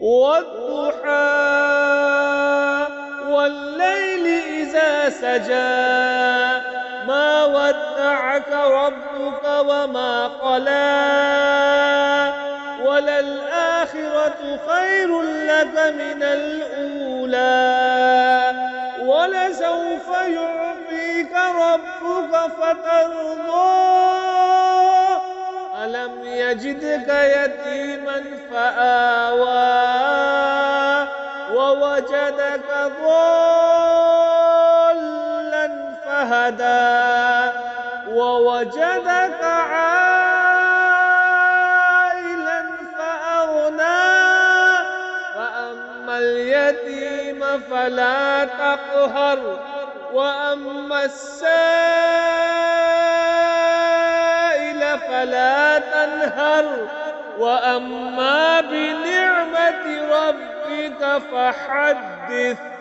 والضحى والليل إذا سجى ما ودعك ربك وما قلى وللآخرة خير لك من الأولى ولسوف يعطيك ربك فترضى ألم يجدك يتيما فآوى ووجدك ضالا فهدى ووجدك عائلا فأغنى فأما اليتيم فلا تقهر وأما السائل فلا تنهر وأما بنعمة ربك فحدث.